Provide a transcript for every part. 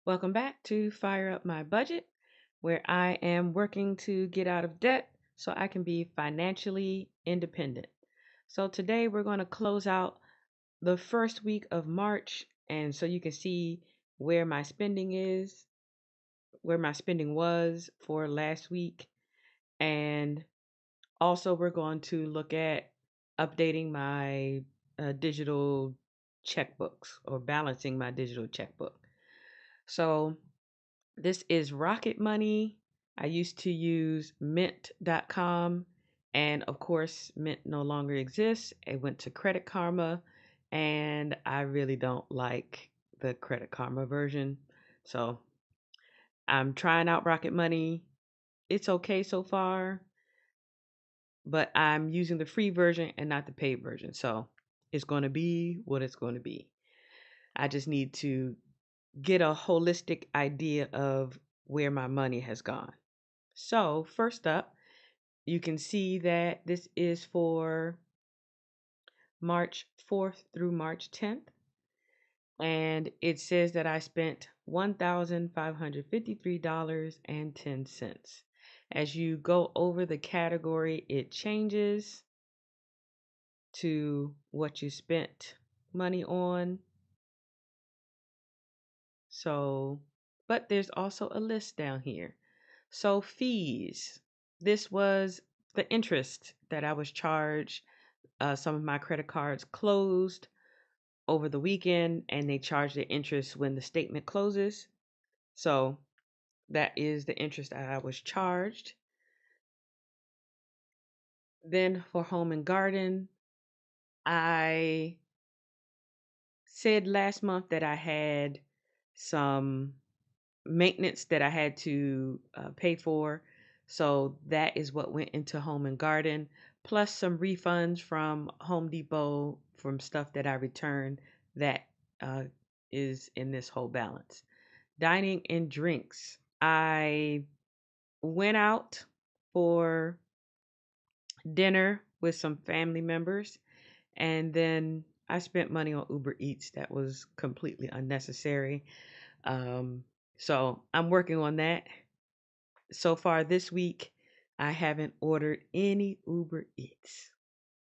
Welcome back to Fire Up My Budget, where I am working to get out of debt so I can be financially independent. So, today we're going to close out the first week of March, and so you can see where my spending is, where my spending was for last week, and also we're going to look at updating my digital checkbooks or balancing my digital checkbook. So, this is Rocket Money. I used to use mint.com, and of course, Mint no longer exists. It went to Credit Karma, and I really don't like the Credit Karma version. So I'm trying out Rocket Money. It's okay so far, but I'm using the free version and not the paid version. So it's going to be what it's going to be. I just need to get a holistic idea of where my money has gone. So, first up, you can see that this is for March 4th through March 10th. And it says that I spent $1,553.10. As you go over the category, it changes to what you spent money on. So, but there's also a list down here. So, fees. This was the interest that I was charged. Some of my credit cards closed over the weekend and they charge the interest when the statement closes. So that is the interest that I was charged. Then for home and garden, I said last month that I had some maintenance that I had to pay for. So that is what went into home and garden, plus some refunds from Home Depot from stuff that I returned that uh, is in this whole balance. Dining and drinks. I went out for dinner with some family members, and then I spent money on Uber Eats that was completely unnecessary. Um, so I'm working on that. So far this week, I haven't ordered any Uber Eats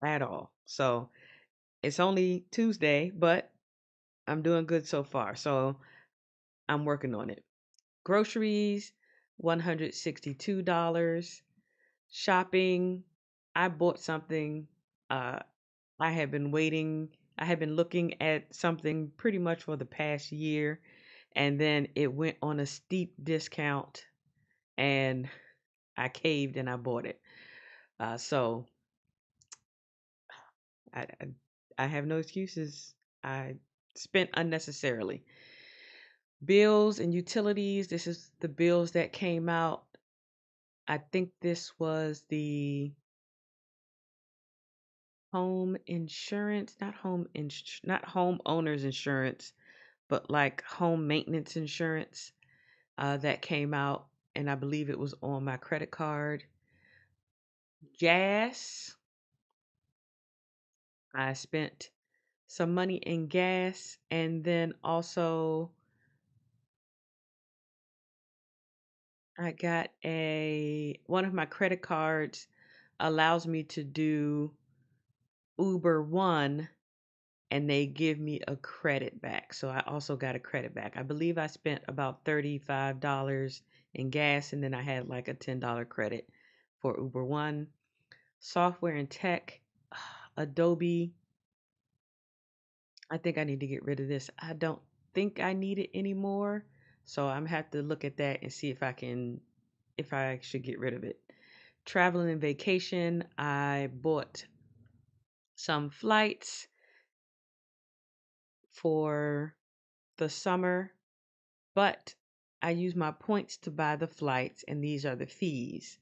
at all. So it's only Tuesday, but I'm doing good so far. So I'm working on it. Groceries, $162. Shopping, I bought something. Uh, I have been waiting. I have been looking at something pretty much for the past year, and then it went on a steep discount, and I caved and I bought it. So I, I I have no excuses. I spent unnecessarily. Bills and utilities. This is the bills that came out. I think this was the home insurance, not homeowners insurance, but like home maintenance insurance that came out, and I believe it was on my credit card. Gas, I spent some money in gas, and then also I got a one of my credit cards allows me to do Uber One and they give me a credit back. So I also got a credit back. I believe I spent about $35 in gas and then I had like a $10 credit for Uber One. Software and tech, Adobe. I think I need to get rid of this. I don't think I need it anymore. So I'm have to look at that and see if I should get rid of it. Traveling and vacation, I bought some flights for the summer, but I use my points to buy the flights, and these are the fees.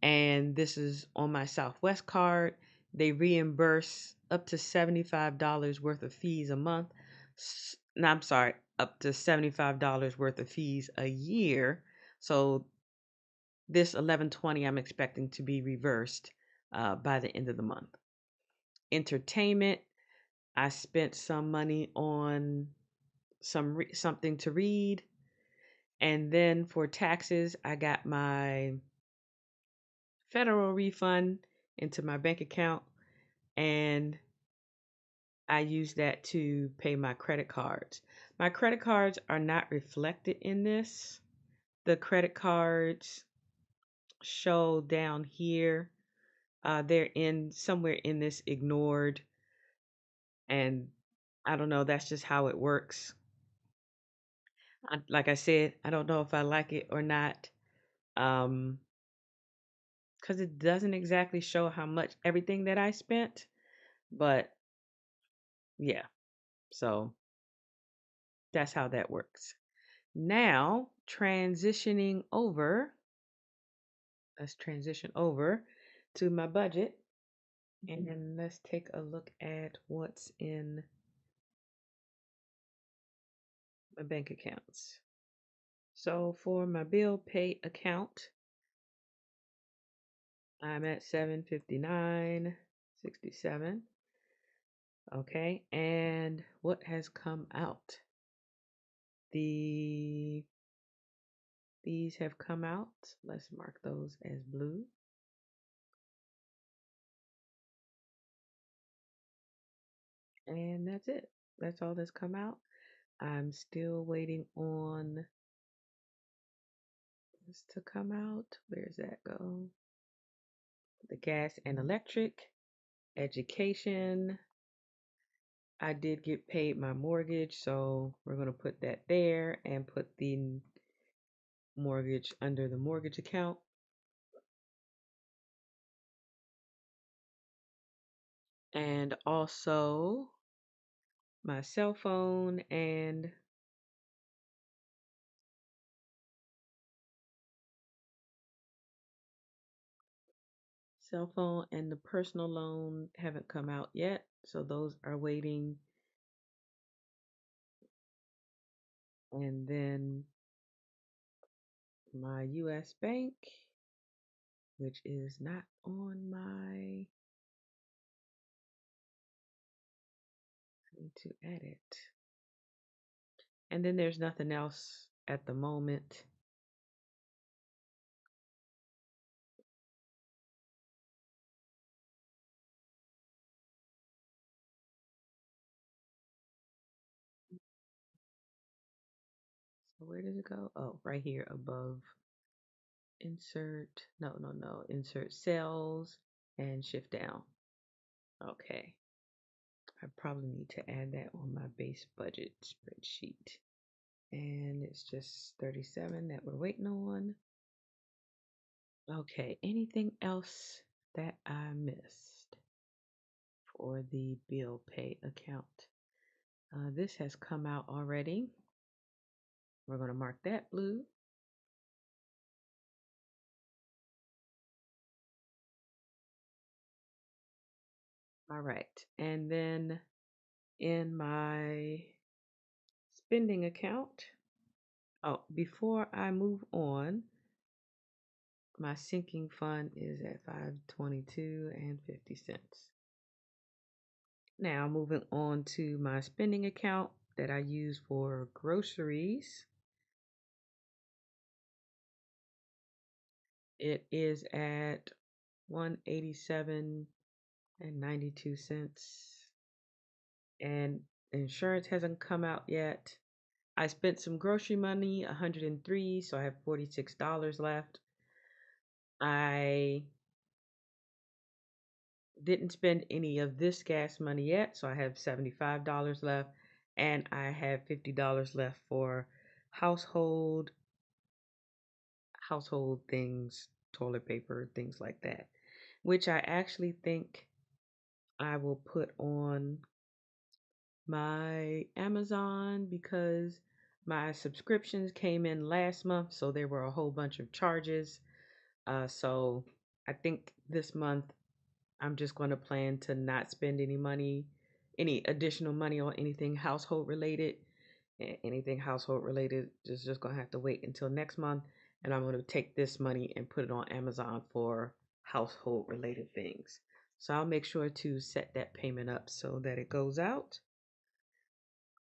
And this is on my Southwest card. They reimburse up to $75 worth of fees a month. No, I'm sorry, up to $75 worth of fees a year. So this 1120 I'm expecting to be reversed by the end of the month. Entertainment, I spent some money on something to read. And then for taxes, I got my federal refund into my bank account, and I use that to pay my credit cards. My credit cards are not reflected in this. The credit cards show down here. They're in somewhere in this ignored, and I don't know, that's just how it works. Like I said, I don't know if I like it or not. Um, because it doesn't exactly show how much everything that I spent, but yeah, so that's how that works. Now, let's transition over to my budget and let's take a look at what's in my bank accounts. So for my bill pay account, I'm at 759.67. Okay, and what has come out? The These have come out. Let's mark those as blue. And that's it. That's all that's come out. I'm still waiting on this to come out. Where's that go? The gas and electric, education. I did get paid my mortgage, so we're going to put that there and put the mortgage under the mortgage account. And also my cell phone and the personal loan haven't come out yet, so those are waiting. And then my US bank, which is not on my, I need to add it. And then there's nothing else at the moment. So where does it go? Oh, right here above insert. No. Insert cells and shift down. Okay. I probably need to add that on my base budget spreadsheet. And it's just 37 that we're waiting on. Okay, anything else that I missed for the bill pay account? This has come out already. We're going to mark that blue. All right, and then in my spending account, oh, before I move on, my sinking fund is at 522 and 50 cents. Now moving on to my spending account that I use for groceries. It is at 187 and 92 cents. And insurance hasn't come out yet. I spent some grocery money, 103, so I have $46 left. I didn't spend any of this gas money yet, so I have $75 left, and I have $50 left for household things, toilet paper, things like that, which I actually think I will put on my Amazon because my subscriptions came in last month, so there were a whole bunch of charges. So I think this month I'm just going to plan to not spend any additional money on anything household related. Anything household related is just going to have to wait until next month. And I'm going to take this money and put it on Amazon for household related things. So I'll make sure to set that payment up so that it goes out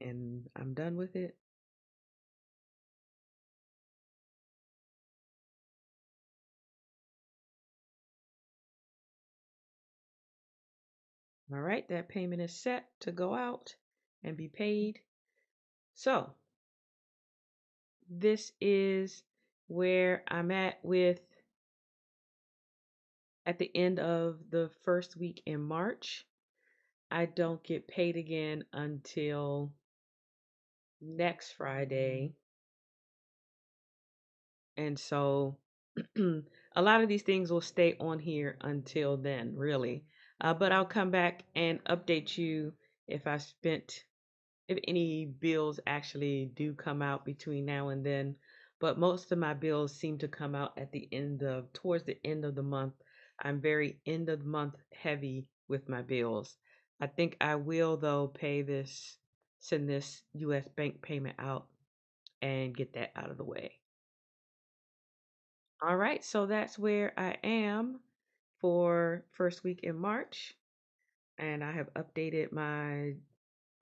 and I'm done with it. All right, that payment is set to go out and be paid. So this is where I'm at the end of the first week in March. I don't get paid again until next Friday. And so a lot of these things will stay on here until then, really. But I'll come back and update you if I spent, if any bills actually do come out between now and then. But most of my bills seem to come out towards the end of the month. I'm very end of the month heavy with my bills. I think I will, though, send this US bank payment out and get that out of the way. All right, so that's where I am for first week in March, and I have updated my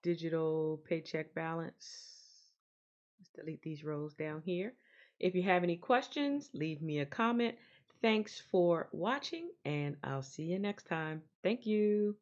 digital paycheck balance. Let's delete these rows down here. If you have any questions, leave me a comment. Thanks for watching, and I'll see you next time. Thank you.